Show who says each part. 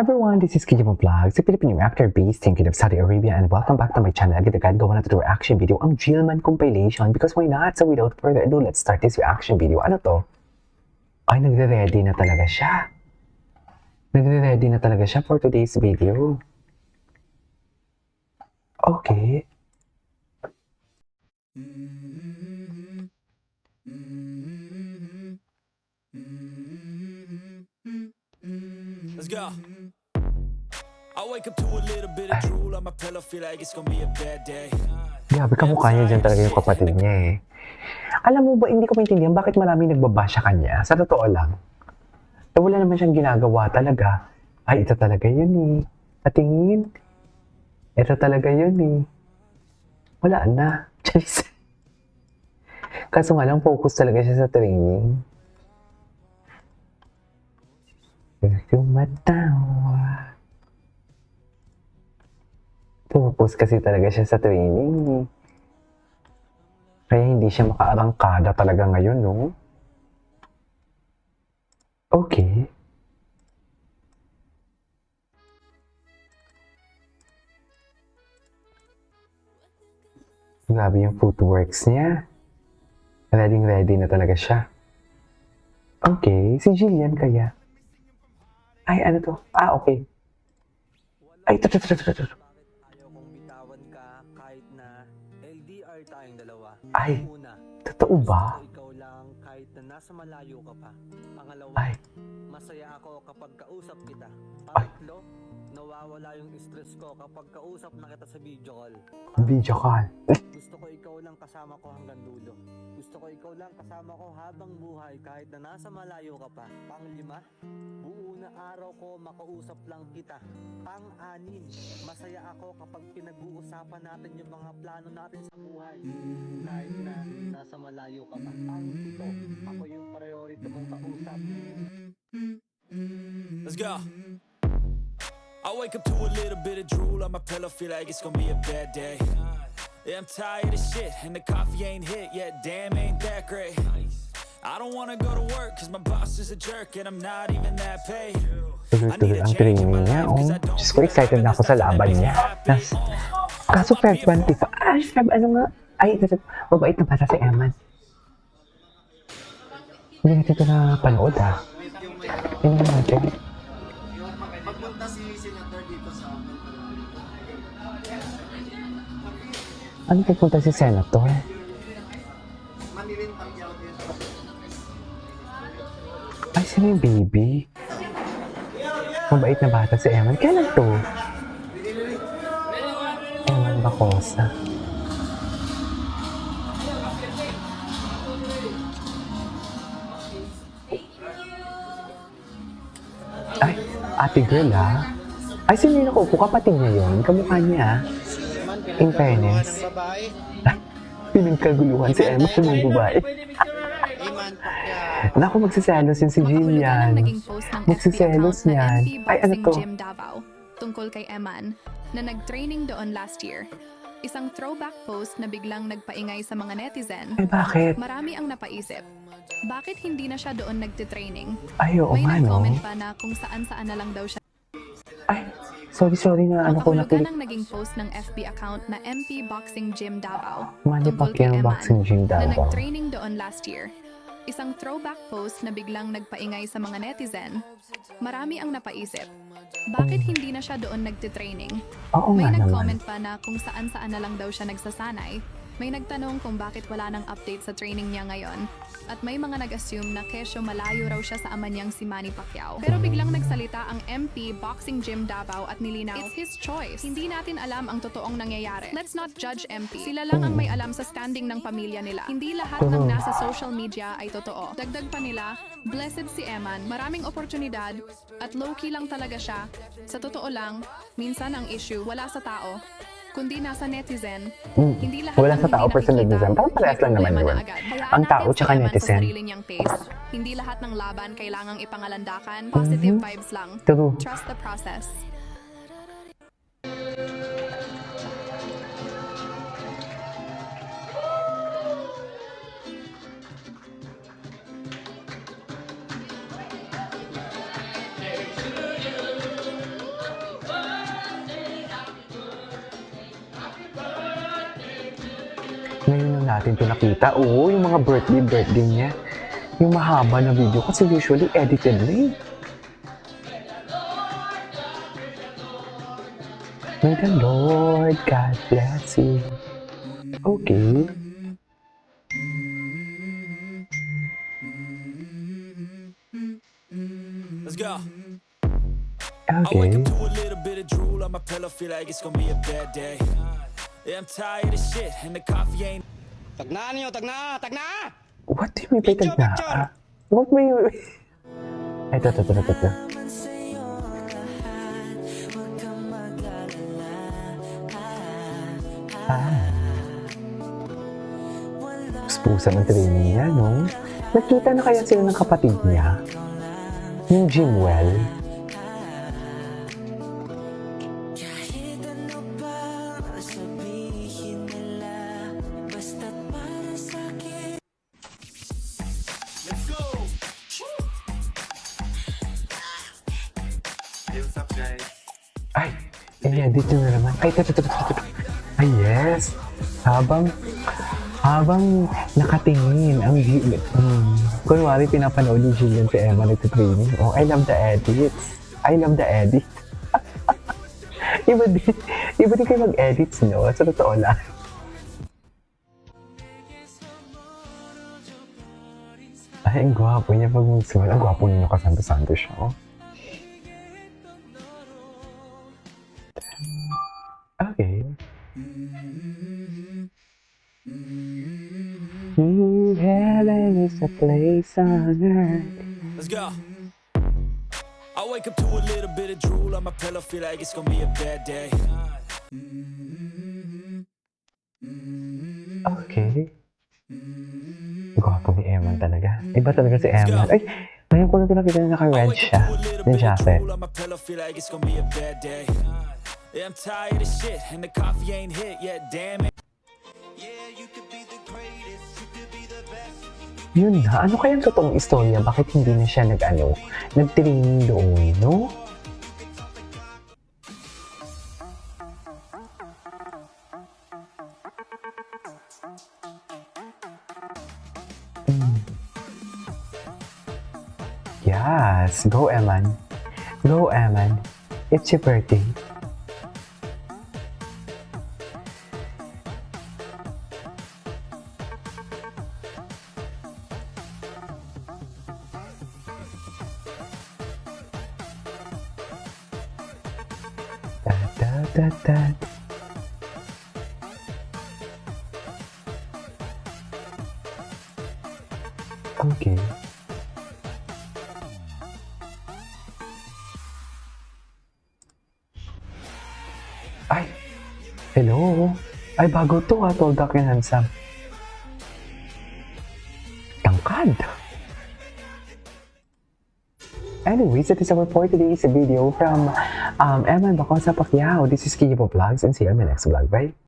Speaker 1: Hi everyone, this is Kijimo Vlogs, a Filipino actor based in Kingdom of Saudi Arabia, and welcome back to my channel. Agad-agad gawa na ito reaction video, ang Jillman compilation, because why not? So without further ado, let's start this reaction video. Ano to? Ay, nagre-ready na talaga siya. Nagre-ready na talaga siya for today's video. Okay.
Speaker 2: Let's go. I wake up to a little bit of drool on my pillow, feel like it's gonna be a bad day.
Speaker 1: Grabe, kamukha niya dyan talaga yung kapatid niya eh. Alam mo ba, hindi ko maintindihan bakit maraming nagbabasya kanya. Sa totoo lang. Wala naman siyang ginagawa talaga. Ay, ito talaga yun eh. Patingin. Ito talaga yun eh. Wala na. Charis. Kaso nga lang, focus talaga siya sa training. Kumatawa. Focus kasi talaga siya sa training. Kaya hindi siya makaarangkada talaga ngayon, no? Okay. Grabe yung footworks niya. Ready na talaga siya. Okay, si Jillian kaya. Ay, ano to? Ah, okay. Ay, ito.
Speaker 3: Ayaw kong bitawan ka kahit na LDR tayong dalawa.
Speaker 1: Ay,
Speaker 3: Una,
Speaker 1: totoo ba?
Speaker 3: gusto ko ikaw lang kahit na nasa malayo ka pa. Pangalawa,
Speaker 1: Ay,
Speaker 3: masaya ako kapag kausap kita.
Speaker 1: Ay.
Speaker 3: Pangatlo, nawawala yung stress ko kapag kausap na kita sa video call.
Speaker 1: video call.
Speaker 3: Gusto ko ikaw lang kasama ko hanggang dulo. Gusto ko ikaw lang kasama ko habang buhay kahit na nasa malayo ka pa. Panglima, buo na araw ko makausap lang kita. Pang-anim, masaya ako kapag pinag-uusapan natin yung mga plano natin sa buhay. Kahit na nasa malayo ka pa. Pang-pito, ako yung priority mong kausap.
Speaker 2: Let's go. I wake up to a little bit of drool on my pillow, feel like it's gonna be a bad day. Yeah, I'm tired of shit, and the coffee ain't hit yet, damn ain't that great. I don't wanna go to work, cause my boss is a jerk, and I'm not even that paid.
Speaker 1: Tuloy-tuloy ang training niya. Oh, Diyos ko, excited na ako sa laban niya. Kaso Feb 25. Ay, Feb, ano nga? Ay, mabait na bata si Eman. Hindi natin ito na panood ha. Tingnan natin.
Speaker 4: Magpunta si Senator dito sa amin.
Speaker 1: Ano pupunta si Senator?
Speaker 4: Manilin Pacquiao din.
Speaker 1: Ay, sino yung baby? Mabait na bata si Eman. Kailan to? Eman Bacosa. Ay, ate girl ha? Ay, sino yung nakaupo? Kapatid niya yun. Kamukha niya. In fairness. Pinagkaguluhan si Emma kung mga babae.
Speaker 4: Iman Pacquiao.
Speaker 1: Naku, magsiselos yun si Jillian. Magsiselos niyan. Ay, ano to?
Speaker 5: Gym Davao, tungkol kay Eman, na nag-training doon last year. Isang throwback post na biglang nagpaingay sa mga netizen.
Speaker 1: Ay, bakit?
Speaker 5: Marami ang napaisip. Bakit hindi na siya doon nagtitraining?
Speaker 1: Ay, oo
Speaker 5: May
Speaker 1: nga, no?
Speaker 5: nag-comment pa na kung saan-saan na lang daw siya.
Speaker 1: Ay, sorry na ano ko
Speaker 5: Makahulugan
Speaker 1: nakulit.
Speaker 5: ang naging post ng FB account na MP Boxing Gym Davao,
Speaker 1: Manny
Speaker 5: tungkol kay
Speaker 1: Pacquiao
Speaker 5: Eman,
Speaker 1: Boxing Gym
Speaker 5: na
Speaker 1: Davao.
Speaker 5: nag-training doon last year. Isang throwback post na biglang nagpaingay sa mga netizen. Marami ang napaisip. Bakit hindi na siya doon nagtitraining?
Speaker 1: Oo
Speaker 5: May
Speaker 1: nga naman.
Speaker 5: nag-comment pa na kung saan-saan na lang daw siya nagsasanay. May nagtanong kung bakit wala nang update sa training niya ngayon. At may mga nag-assume na kesyo malayo raw siya sa ama niyang si Manny Pacquiao. Pero biglang nagsalita ang MP Boxing Gym Davao at nilinaw, it's his choice. Hindi natin alam ang totoong nangyayari. Let's not judge MP. Sila lang ang may alam sa standing ng pamilya nila. Hindi lahat ng nasa social media ay totoo. Dagdag pa nila, blessed si Eman, maraming oportunidad, at low-key lang talaga siya. Sa totoo lang, minsan ang issue wala sa tao, kundi nasa netizen. Hindi lahat
Speaker 1: Wala
Speaker 5: ng
Speaker 1: sa tao
Speaker 5: hindi
Speaker 1: per sa
Speaker 5: nakikita
Speaker 1: netizen. Parang parehas lang naman
Speaker 5: problema
Speaker 1: yun.
Speaker 5: na agad. Hayaan
Speaker 1: Ang tao
Speaker 5: natin si
Speaker 1: tsaka
Speaker 5: Eman
Speaker 1: netizen.
Speaker 5: Sa sarili niyang pace. Hindi lahat ng laban kailangang ipangalandakan. Positive vibes lang.
Speaker 1: True.
Speaker 5: Trust the process.
Speaker 1: natin to nakita. Oo, yung mga birthday niya. Yung mahaba na video kasi usually edited na eh. May the Lord God bless you. Okay.
Speaker 2: Let's go. I wake
Speaker 1: Okay.
Speaker 2: up to a little bit of drool on my pillow, feel like it's gonna be a bad day. Yeah, I'm tired of shit, and the coffee ain't.
Speaker 3: Tagna niyo, tagna! Tagna!
Speaker 1: What do you mean by tagna? What may... Ay, ito. Puspusan ang training niya, no? Nakita na kaya sila ng kapatid niya? Yung Jimwell?
Speaker 4: Let's go! Hey, what's up guys?
Speaker 1: Ay, i-edit nyo na naman. Ay, ito. Ay, yes. Habang nakatingin ang kunwari pinapanood ni Jillian si Emma nagtitraining. Oh, I love the edits. iba din kayo mag-edits, no? Sa totoo lang. Ay, ang gwapo niya pag magsimul. Ang gwapo niya kasanto-santo siya, oh. Okay. Heaven is a place on earth.
Speaker 2: Let's go. I wake up to a little bit of drool on my pillow, feel like it's gonna be a bad day.
Speaker 1: Okay. Gwapo ni Eman talaga. Iba talaga si Eman. Ay, ngayon ko na pinakita na naka-red
Speaker 2: Wake
Speaker 1: siya.
Speaker 2: up to a little
Speaker 1: Yung
Speaker 2: bit of
Speaker 1: jacket.
Speaker 2: drool on my pillow, feel like it's gonna be a bad day. Yeah, I'm tired of shit, and the coffee ain't hit yet, damn it.
Speaker 1: Yun na. Ano kayang totoong istorya? Bakit hindi na siya nag-training doon, no? Yes. Go, Eman. Go, Eman. It's your birthday. Da. Okay. Ay! Hello! Ay, bago to ha. Tall, dark, and handsome. Tangkad! Anyways, that is our for today's video from Emma Bacosa Pacquiao. This is Kibo Vlogs and see you in my next vlog. Bye!